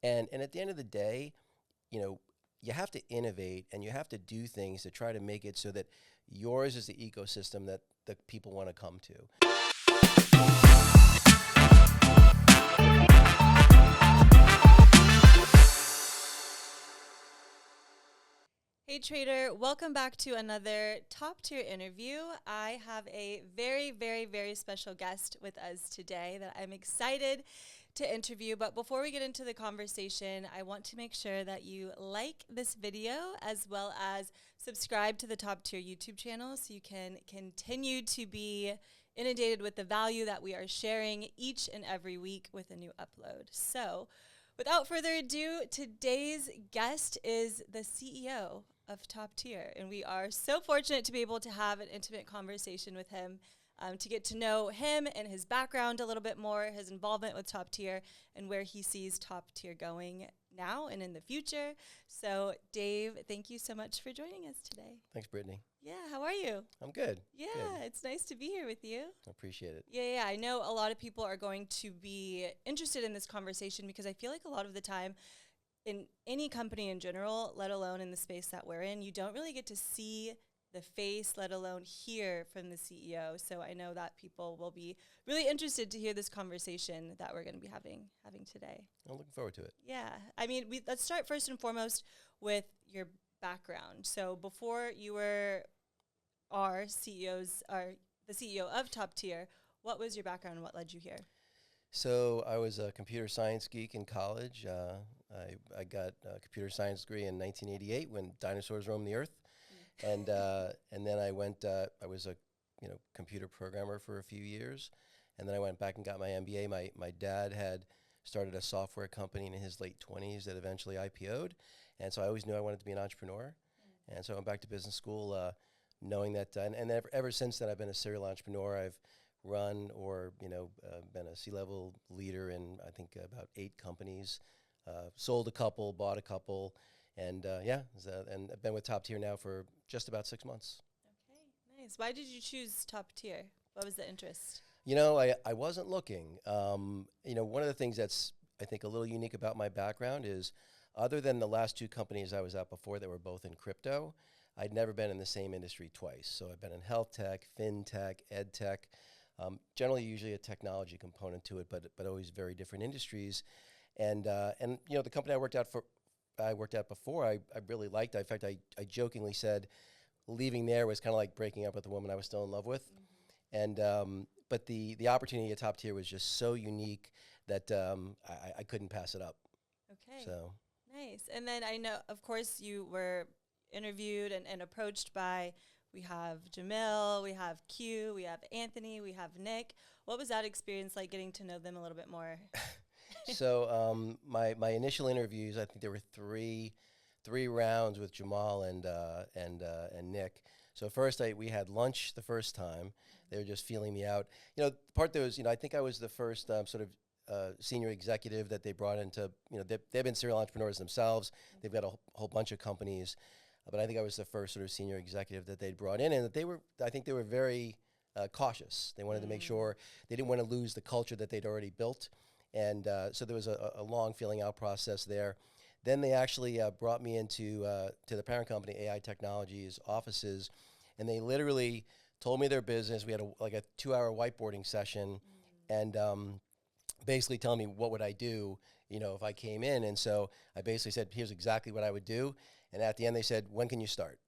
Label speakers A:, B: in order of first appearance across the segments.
A: And at the end of the day, you know, you have to innovate and you have to do things to try to make it so that yours is the ecosystem that the people want to come to.
B: Hey Trader, welcome back to another top tier interview. I have a very, very, very special guest with us today that I'm excited to interview. But before we get into the conversation, I want to make sure that you like this video as well as subscribe to the Top Tier YouTube channel so you can continue to be inundated with the value that we are sharing each and every week with a new upload. So without further ado, today's guest is the CEO of TopTier, and we are so fortunate to be able to have an intimate conversation with him, to get to know him and his background a little bit more, his involvement with TopTier, and where he sees TopTier going now and in the future. So, Dave, thank you so much for joining us today.
A: Thanks, Brittany.
B: Yeah, how are you?
A: I'm good.
B: Yeah,
A: Good.
B: it's nice to be here with you.
A: I appreciate it.
B: Yeah, I know a lot of people are going to be interested in this conversation because I feel like a lot of the time in any company in general, let alone in the space that we're in, you don't really get to see the face, let alone hear from the CEO. So I know that people will be really interested to hear this conversation that we're going to be having today.
A: I'm looking forward to it.
B: Yeah, I mean, let's start first and foremost with your background. So before you were the CEO of TopTier, what was your background and what led you here?
A: So I was a computer science geek in college. I got a computer science degree in 1988 when dinosaurs roamed the earth. And then I was a computer programmer for a few years. And then I went back and got my MBA. My dad had started a software company in his late 20s that eventually IPO'd. And so I always knew I wanted to be an entrepreneur. And so I went back to business school knowing that, and ever since then I've been a serial entrepreneur. I've run or been a C-level leader in I think about 8 companies, sold a couple, bought a couple, and and I've been with TopTier now for just about 6 months.
B: Okay, nice. Why did you choose TopTier? What was the interest?
A: I wasn't looking. One of the things that's I think a little unique about my background is, other than the last 2 companies I was at before that were both in crypto, I'd never been in the same industry twice. So I've been in health tech, fintech, ed tech. Generally, usually a technology component to it, but always very different industries. And the company I worked at before, I really liked. In fact, I jokingly said leaving there was kind of like breaking up with a woman I was still in love with. And but the opportunity at TopTier was just so unique that I couldn't pass it up.
B: Okay.
A: So
B: nice. And then I know, of course, you were interviewed and approached by. We have Jamil, we have Q, we have Anthony, we have Nick. What was that experience like, getting to know them a little bit more?
A: So my initial interviews, I think there were three rounds with Jamal and Nick. So first we had lunch the first time. They were just feeling me out. The part that was, I think I was the first sort of senior executive that they brought into, they've been serial entrepreneurs themselves. They've got a whole bunch of companies. But I think I was the first sort of senior executive that they'd brought in, and that I think they were very cautious. They wanted to make sure they didn't want to lose the culture that they'd already built. And so there was a long filling out process there. Then they actually brought me into to the parent company, AI Technologies offices, and they literally told me their business. We had a 2-hour whiteboarding session, and basically telling me what would I do, if I came in. And so I basically said, here's exactly what I would do. And at the end, they said, when can you start?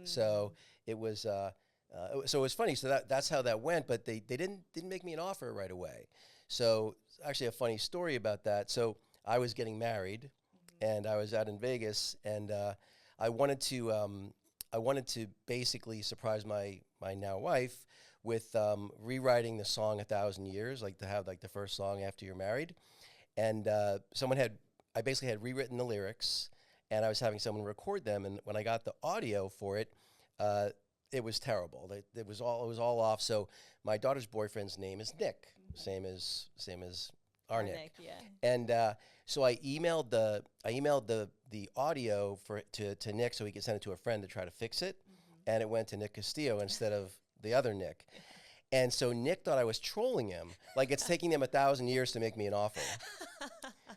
A: So it was so it was funny. So that's how that went. But they didn't make me an offer right away. So actually a funny story about that. So I was getting married, and I was out in Vegas, and I wanted to basically surprise my now wife with rewriting the song 1,000 Years, like to have like the first song after you're married. And I basically had rewritten the lyrics, and I was having someone record them. And when I got the audio for it, it was terrible. It was all off. So my daughter's boyfriend's name is Nick, same as our Nick.
B: Yeah.
A: And so I emailed the audio to Nick so he could send it to a friend to try to fix it, and it went to Nick Castillo instead of the other Nick. And so Nick thought I was trolling him, like it's taking them 1,000 years to make me an offer.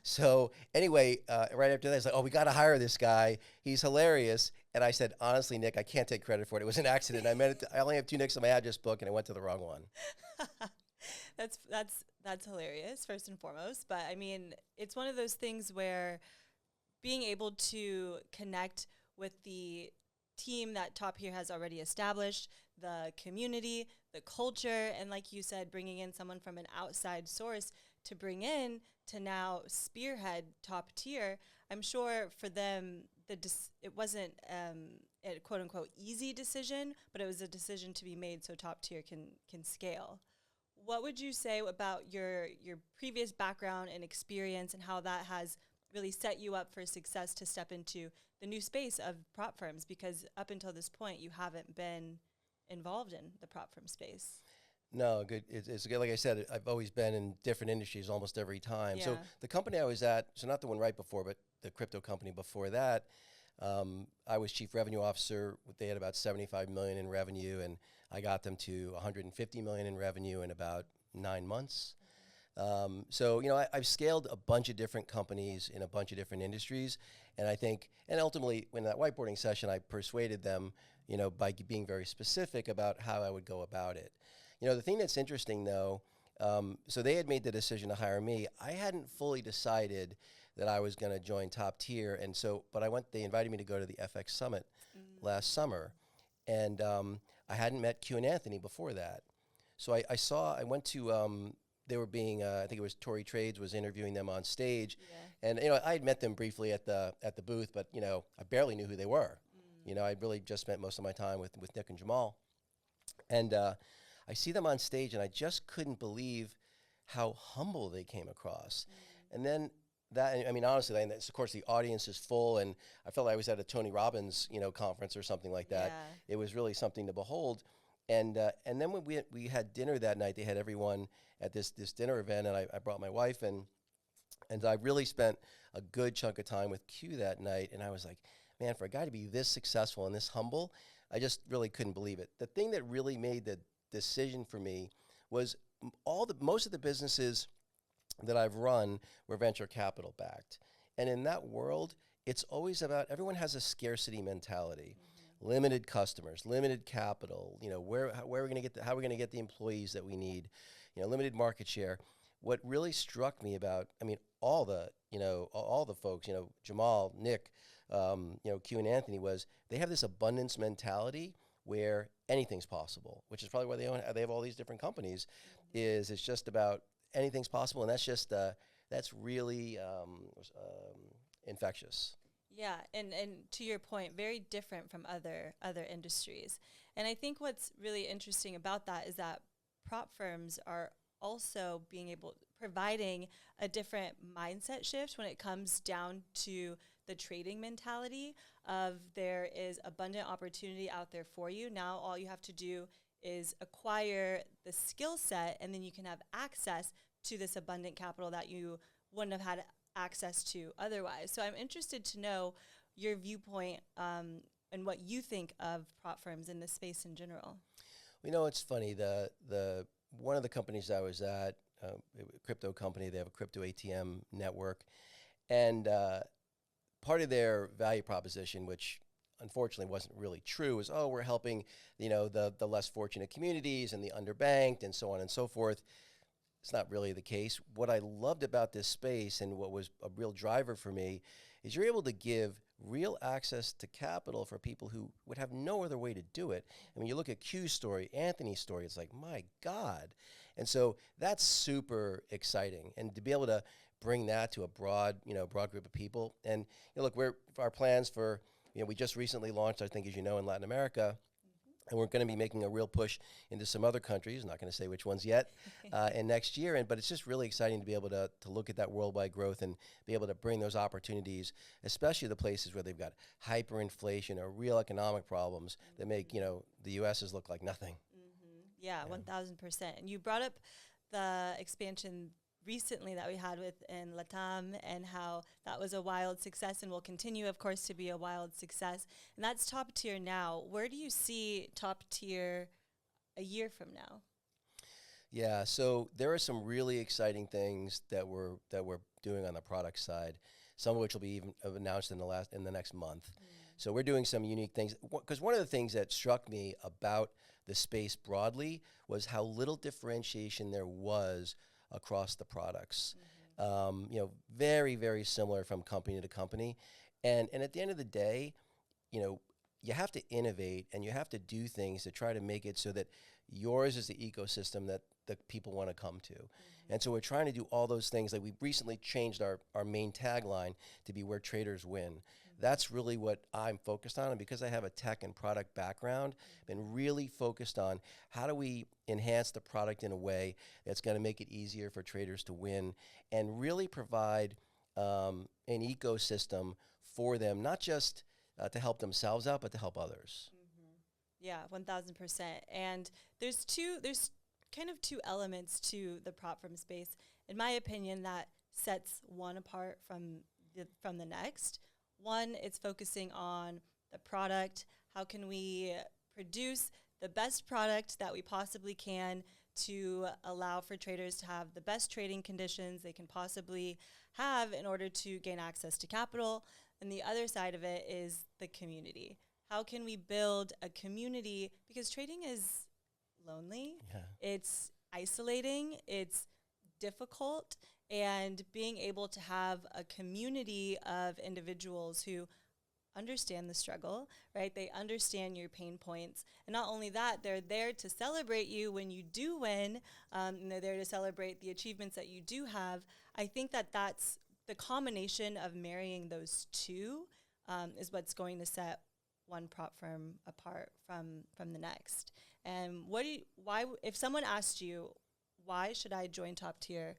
A: So anyway, right after that, it's like, oh, we got to hire this guy. He's hilarious. And I said, honestly, Nick, I can't take credit for it. It was an accident. I meant it. I only have 2 Nicks on my address book, and I went to the wrong one.
B: That's hilarious, first and foremost. But I mean, it's one of those things where being able to connect with the team that TopTier has already established, the community, the culture, and like you said, bringing in someone from an outside source to bring in to now spearhead TopTier. I'm sure for them, it wasn't a quote unquote easy decision, but it was a decision to be made so TopTier can scale. What would you say about your previous background and experience and how that has really set you up for success to step into the new space of prop firms? Because up until this point, you haven't been involved in the prop firm space.
A: No, good. It's good. Like I said, I've always been in different industries almost every time.
B: Yeah.
A: So the company I was at, so not the one right before, but the crypto company before that, I was chief revenue officer. They had about 75 million in revenue, and I got them to 150 million in revenue in about 9 months. So, I've scaled a bunch of different companies in a bunch of different industries. And I think, and ultimately, in that whiteboarding session, I persuaded them, by being very specific about how I would go about it. The thing that's interesting, though, so they had made the decision to hire me. I hadn't fully decided that I was going to join TopTier. And so, but they invited me to go to the FX Summit last summer. And I hadn't met Q and Anthony before that. So I went to, they were being, I think it was Tory Trades was interviewing them on stage. Yeah. And, I had met them briefly at the booth, but, I barely knew who they were. I'd really just spent most of my time with Nick and Jamal. And I see them on stage, and I just couldn't believe how humble they came across. And then honestly, of course, the audience is full, and I felt like I was at a Tony Robbins, conference or something like that. Yeah. It was really something to behold. And then when we had dinner that night, they had everyone at this dinner event, and I brought my wife, and I really spent a good chunk of time with Q that night, and I was like, man, for a guy to be this successful and this humble, I just really couldn't believe it. The thing that really made the decision for me was most of the businesses that I've run were venture capital backed. And in that world, it's always about, everyone has a scarcity mentality. Limited customers, limited capital, where are we going to get how are we going to get the employees that we need, limited market share. What really struck me about, all the folks, Jamal, Nick, Q and Anthony, was they have this abundance mentality where anything's possible, which is probably why they have all these different companies. It's just about anything's possible, and that's really infectious.
B: Yeah, and to your point, very different from other industries. And I think what's really interesting about that is that prop firms are also providing a different mindset shift when it comes down to the trading mentality of there is abundant opportunity out there for you. Now all you have to do is acquire the skill set, and then you can have access to this abundant capital that you wouldn't have had access to otherwise. So I'm interested to know your viewpoint and what you think of prop firms in this space in general.
A: It's funny. The one of the companies I was at, a crypto company, they have a crypto ATM network, and part of their value proposition, which unfortunately wasn't really true, was, we're helping the less fortunate communities and the underbanked and so on and so forth. It's not really the case. What I loved about this space, and what was a real driver for me, is you're able to give real access to capital for people who would have no other way to do it. You look at Q's story, Anthony's story, it's like, my God. And so that's super exciting. And to be able to bring that to a broad group of people. And look, our plans for, we just recently launched, I think, as you know, in Latin America. And we're going to be making a real push into some other countries. I'm not going to say which ones yet, and next year. But it's just really exciting to be able to look at that worldwide growth and be able to bring those opportunities, especially the places where they've got hyperinflation or real economic problems that make the U.S.'s look like nothing.
B: Yeah, 1,000%. And you brought up the expansion recently that we had in Latam, and how that was a wild success and will continue, of course, to be a wild success. And that's TopTier now. Where do you see TopTier a year from now?
A: Yeah, so there are some really exciting things that we're doing on the product side. Some of which will be even announced in the next month. So we're doing some unique things because one of the things that struck me about the space broadly was how little differentiation there was across the products. Very very similar from company to company, and at the end of the day, you know, you have to innovate and you have to do things to try to make it so that yours is the ecosystem that the people want to come to. And so we're trying to do all those things. Like we recently changed our main tagline to be where traders win. That's really what I'm focused on. And because I have a tech and product background, I've been really focused on how do we enhance the product in a way that's going to make it easier for traders to win and really provide an ecosystem for them, not just to help themselves out, but to help others.
B: Yeah, 1000%. And there's kind of two elements to the prop firm space, in my opinion, that sets one apart from the next. One, it's focusing on the product. How can we produce the best product that we possibly can to allow for traders to have the best trading conditions they can possibly have in order to gain access to capital? And the other side of it is the community. How can we build a community? Because trading is lonely,
A: Yeah.
B: it's isolating, it's difficult, and being able to have a community of individuals who understand the struggle, right? They understand your pain points. And not only that, they're there to celebrate you when you do win, and they're there to celebrate the achievements that you do have. I think that that's the combination of marrying those two is what's going to set one prop firm apart from the next. And if someone asked you, why should I join Top Tier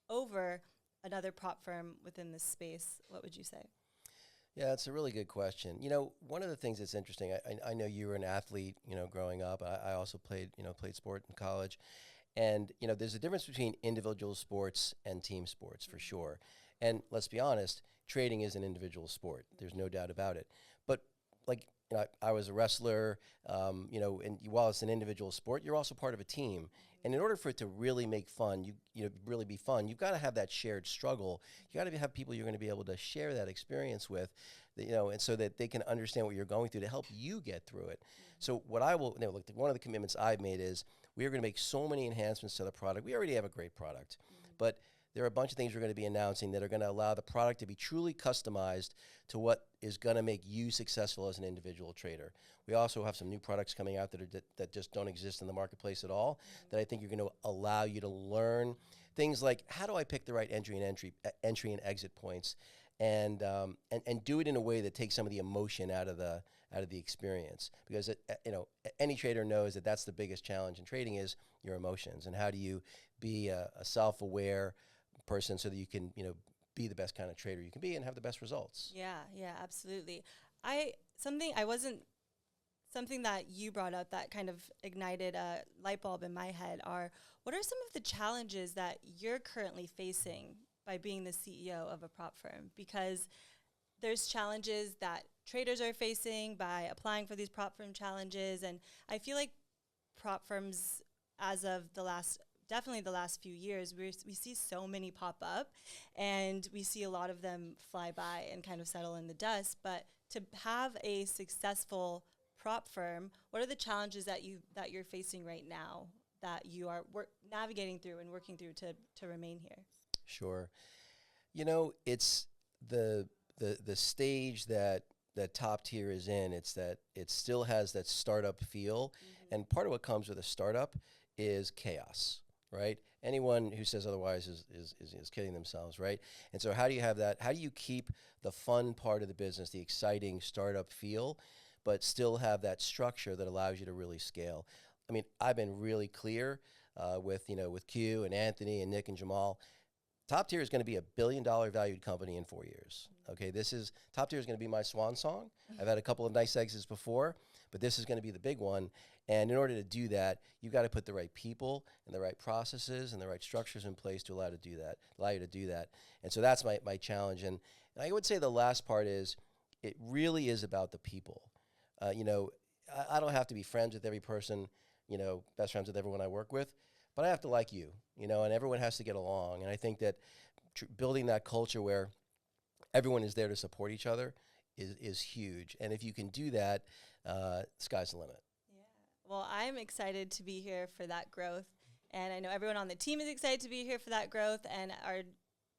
B: over another prop firm within this space, what would you say?
A: Yeah, it's a really good question. One of the things that's interesting, I know you were an athlete, growing up. I also played sport in college. And, there's a difference between individual sports and team sports for sure. And let's be honest, trading is an individual sport. There's no doubt about it. But like, I was a wrestler, and while it's an individual sport, you're also part of a team. And in order for it to really make fun, really be fun, you've got to have that shared struggle. You got to have people you're going to be able to share that experience with, and so that they can understand what you're going through to help you get through it. So what I will, look, one of the commitments I've made is we are going to make so many enhancements to the product. We already have a great product, but there are a bunch of things we're going to be announcing that are going to allow the product to be truly customized to what is going to make you successful as an individual trader. We also have some new products coming out that just don't exist in the marketplace at all, that I think are going to allow you to learn things like how do I pick the right entry and exit points, and do it in a way that takes some of the emotion out of the experience, because any trader knows that that's the biggest challenge in trading is your emotions, and how do you be a self-aware person so that you can be the best kind of trader you can be and have the best results.
B: Yeah, absolutely. Something that you brought up that kind of ignited a light bulb in my head are, what are some of the challenges that you're currently facing by being the CEO of a prop firm? Because there's challenges that traders are facing by applying for these prop firm challenges, and I feel like prop firms, as of definitely the last few years, we see so many pop up, and we see a lot of them fly by and kind of settle in the dust. But to have a successful prop firm, what are the challenges that you're facing right now that you are navigating through and working through to remain here?
A: Sure. It's the stage that Top Tier is in. It's that it still has that startup feel, and part of what comes with a startup is chaos. Right? Anyone who says otherwise is kidding themselves, right? And so how do you have that? How do you keep the fun part of the business, the exciting startup feel, but still have that structure that allows you to really scale? I mean, I've been really clear with Q and Anthony and Nick and Jamal. Top Tier is going to be $1 billion valued company in 4 years. Okay, Top Tier is going to be my swan song. I've had a couple of nice exits before, but this is going to be the big one. And in order to do that, you've got to put the right people and the right processes and the right structures in place to allow you to do that. And so that's my challenge. And I would say the last part is it really is about the people. I don't have to be friends with every person, best friends with everyone I work with, but I have to like you, and everyone has to get along. And I think that building that culture where everyone is there to support each other is huge. And if you can do that, sky's the limit.
B: Yeah. Well, I'm excited to be here for that growth. And I know everyone on the team is excited to be here for that growth. And our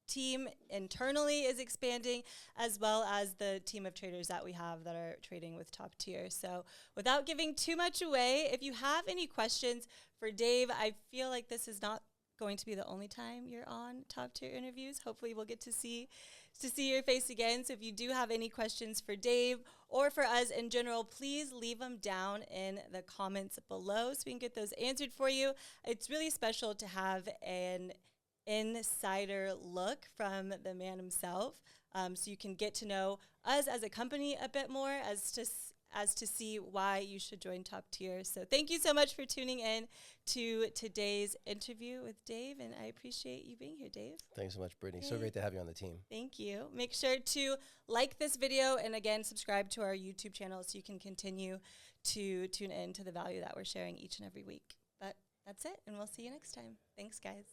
B: team internally is expanding, as well as the team of traders that we have that are trading with TopTier. So without giving too much away, if you have any questions for Dave, I feel like this is not going to be the only time you're on TopTier interviews. Hopefully we'll get to see your face again. So if you do have any questions for Dave or for us in general, please leave them down in the comments below so we can get those answered for you. It's really special to have an insider look from the man himself, so you can get to know us as a company a bit more, as to see why you should join TopTier. So thank you so much for tuning in to today's interview with Dave, and I appreciate you being here, Dave.
A: Thanks so much, Brittany. So great to have you on the team.
B: Thank you. Make sure to like this video, and again, subscribe to our YouTube channel so you can continue to tune in to the value that we're sharing each and every week. But that's it, and we'll see you next time. Thanks, guys.